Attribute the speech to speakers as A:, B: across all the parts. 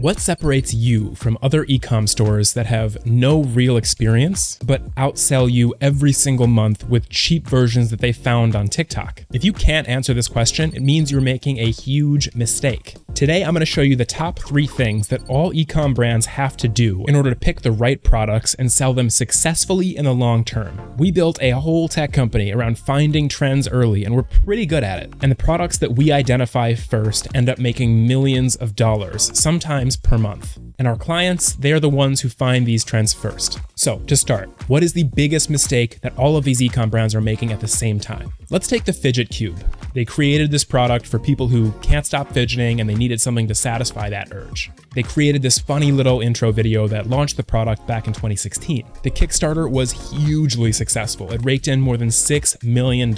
A: What separates you from other e-com stores that have no real experience, but outsell you every single month with cheap versions that they found on TikTok? If you can't answer this question, it means you're making a huge mistake. Today, I'm going to show you the top 3 things that all e-com brands have to do in order to pick the right products and sell them successfully in the long term. We built a whole tech company around finding trends early, and we're pretty good at it. And the products that we identify first end up making millions of dollars, sometimes per month. And our clients, they are the ones who find these trends first. So to start, what is the biggest mistake that all of these e-com brands are making at the same time? Let's take the fidget cube. They created this product for people who can't stop fidgeting and they needed something to satisfy that urge. They created this funny little intro video that launched the product back in 2016. The Kickstarter was hugely successful. It raked in more than $6 million.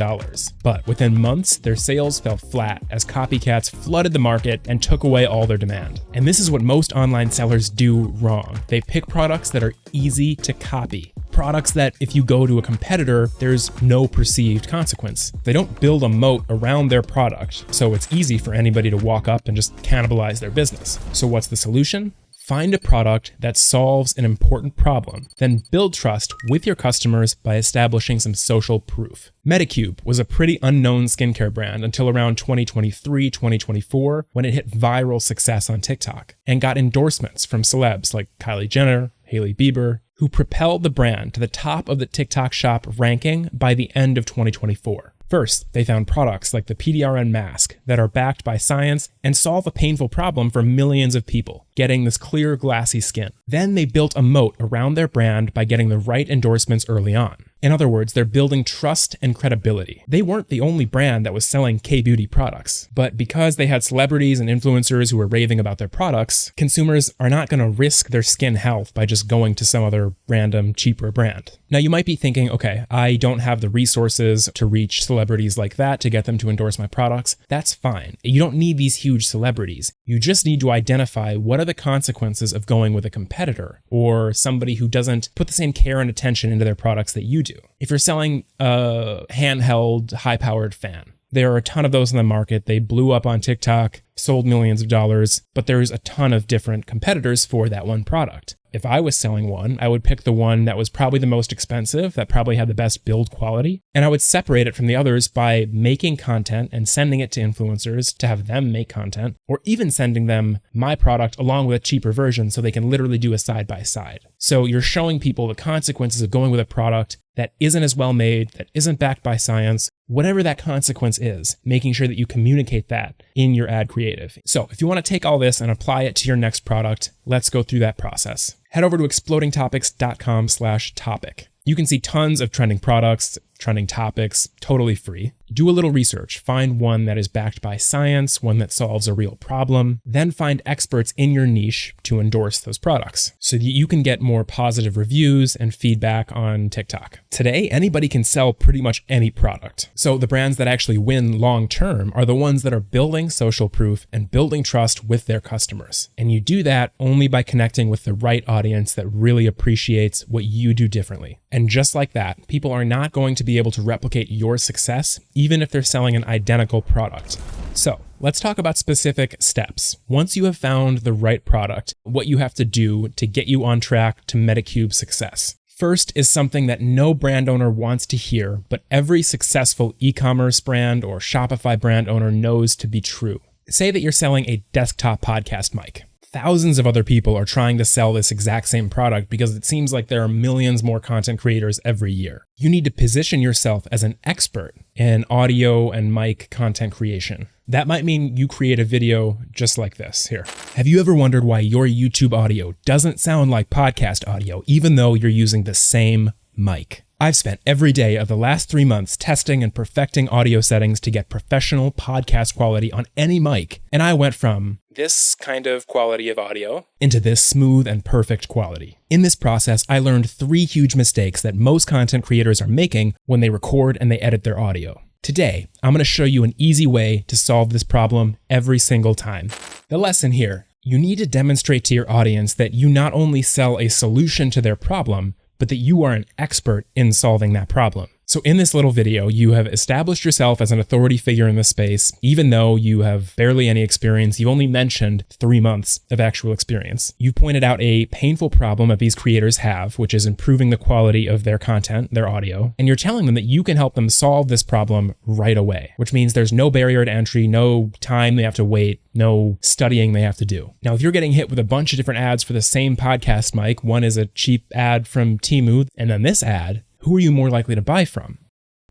A: But within months, their sales fell flat as copycats flooded the market and took away all their demand. And this is what most online sellers do wrong. They pick products that are easy to copy. Products that if you go to a competitor, there's no perceived consequence. They don't build a moat around their product, so it's easy for anybody to walk up and just cannibalize their business. So what's the solution? Find a product that solves an important problem, then build trust with your customers by establishing some social proof. Medicube was a pretty unknown skincare brand until around 2023, 2024, when it hit viral success on TikTok and got endorsements from celebs like Kylie Jenner, Hailey Bieber, who propelled the brand to the top of the TikTok shop ranking by the end of 2024. First, they found products like the PDRN mask that are backed by science and solve a painful problem for millions of people, getting this clear, glassy skin. Then they built a moat around their brand by getting the right endorsements early on. In other words, they're building trust and credibility. They weren't the only brand that was selling K-beauty products, but because they had celebrities and influencers who were raving about their products, consumers are not going to risk their skin health by just going to some other random, cheaper brand. Now, you might be thinking, okay, I don't have the resources to reach celebrities like that to get them to endorse my products. That's fine. You don't need these huge celebrities. You just need to identify what are the consequences of going with a competitor or somebody who doesn't put the same care and attention into their products that you do. If you're selling a handheld, high-powered fan, there are a ton of those in the market. They blew up on TikTok, sold millions of dollars, but there's a ton of different competitors for that one product. If I was selling one, I would pick the one that was probably the most expensive, that probably had the best build quality, and I would separate it from the others by making content and sending it to influencers to have them make content, or even sending them my product along with a cheaper version so they can literally do a side-by-side. So you're showing people the consequences of going with a product that isn't as well made, that isn't backed by science, whatever that consequence is, making sure that you communicate that in your ad creative. So if you want to take all this and apply it to your next product, let's go through that process. Head over to explodingtopics.com/topic. You can see tons of trending products, trending topics, totally free. Do a little research. Find one that is backed by science, one that solves a real problem. Then find experts in your niche to endorse those products so that you can get more positive reviews and feedback on TikTok. Today, anybody can sell pretty much any product. So the brands that actually win long term are the ones that are building social proof and building trust with their customers. And you do that only by connecting with the right audience that really appreciates what you do differently. And just like that, people are not going to be able to replicate your success, even if they're selling an identical product. So let's talk about specific steps. Once you have found the right product, what you have to do to get you on track to Medicube success. First is something that no brand owner wants to hear, but every successful e-commerce brand or Shopify brand owner knows to be true. Say that you're selling a desktop podcast mic. Thousands of other people are trying to sell this exact same product because it seems like there are millions more content creators every year. You need to position yourself as an expert in audio and mic content creation. That might mean you create a video just like this here. Have you ever wondered why your YouTube audio doesn't sound like podcast audio, even though you're using the same mic? I've spent every day of the last 3 months testing and perfecting audio settings to get professional podcast quality on any mic, and I went from this kind of quality of audio into this smooth and perfect quality. In this process, I learned 3 huge mistakes that most content creators are making when they record and they edit their audio. Today, I'm going to show you an easy way to solve this problem every single time. The lesson here, you need to demonstrate to your audience that you not only sell a solution to their problem, but that you are an expert in solving that problem. So in this little video, you have established yourself as an authority figure in this space, even though you have barely any experience. You only mentioned 3 months of actual experience. You pointed out a painful problem that these creators have, which is improving the quality of their content, their audio, and you're telling them that you can help them solve this problem right away, which means there's no barrier to entry, no time they have to wait, no studying they have to do. Now, if you're getting hit with a bunch of different ads for the same podcast mic, one is a cheap ad from Temu, and then this ad, who are you more likely to buy from?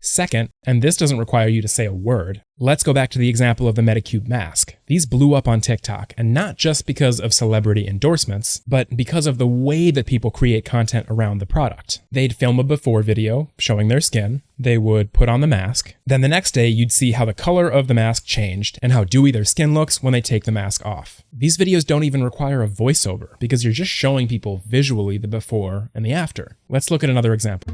A: Second, and this doesn't require you to say a word, let's go back to the example of the Medicube mask. These blew up on TikTok, and not just because of celebrity endorsements, but because of the way that people create content around the product. They'd film a before video showing their skin, they would put on the mask, then the next day you'd see how the color of the mask changed and how dewy their skin looks when they take the mask off. These videos don't even require a voiceover because you're just showing people visually the before and the after. Let's look at another example.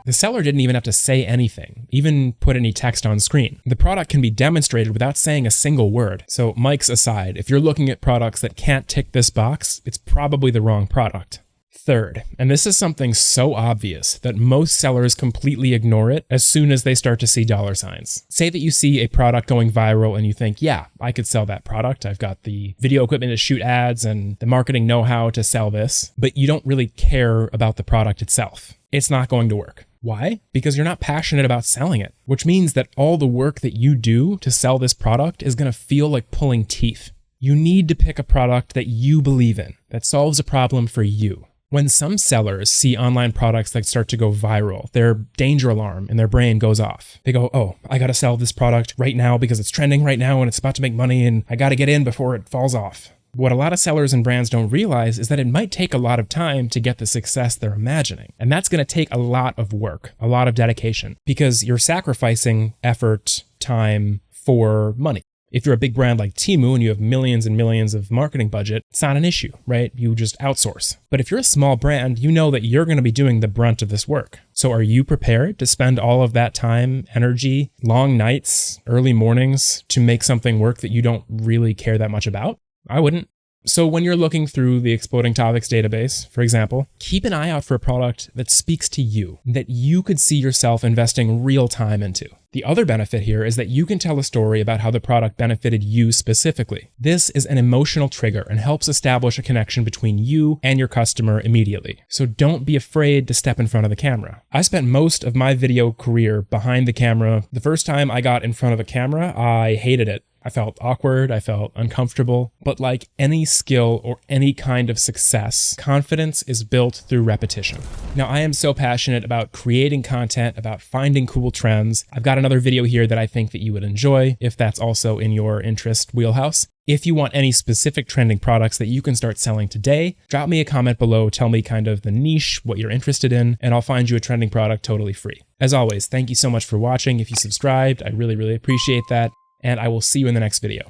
A: The seller didn't even have to say anything, even put any text on screen. The product can be demonstrated without saying a single word. So mics aside, if you're looking at products that can't tick this box, it's probably the wrong product. Third, and this is something so obvious that most sellers completely ignore it as soon as they start to see dollar signs. Say that you see a product going viral and you think, yeah, I could sell that product. I've got the video equipment to shoot ads and the marketing know-how to sell this, but you don't really care about the product itself. It's not going to work. Why? Because you're not passionate about selling it, which means that all the work that you do to sell this product is going to feel like pulling teeth. You need to pick a product that you believe in, that solves a problem for you. When some sellers see online products that start to go viral, their danger alarm in their brain goes off. They go, oh, I got to sell this product right now because it's trending right now and it's about to make money and I got to get in before it falls off. What a lot of sellers and brands don't realize is that it might take a lot of time to get the success they're imagining. And that's going to take a lot of work, a lot of dedication, because you're sacrificing effort, time for money. If you're a big brand like Temu and you have millions and millions of marketing budget, it's not an issue, right? You just outsource. But if you're a small brand, you know that you're going to be doing the brunt of this work. So are you prepared to spend all of that time, energy, long nights, early mornings to make something work that you don't really care that much about? I wouldn't. So when you're looking through the Exploding Topics database, for example, keep an eye out for a product that speaks to you, that you could see yourself investing real time into. The other benefit here is that you can tell a story about how the product benefited you specifically. This is an emotional trigger and helps establish a connection between you and your customer immediately. So don't be afraid to step in front of the camera. I spent most of my video career behind the camera. The first time I got in front of a camera, I hated it. I felt awkward, I felt uncomfortable, but like any skill or any kind of success, confidence is built through repetition. Now, I am so passionate about creating content, about finding cool trends. I've got another video here that I think that you would enjoy if that's also in your interest wheelhouse. If you want any specific trending products that you can start selling today, drop me a comment below, tell me kind of the niche, what you're interested in, and I'll find you a trending product totally free. As always, thank you so much for watching. If you subscribed, I really, really appreciate that. And I will see you in the next video.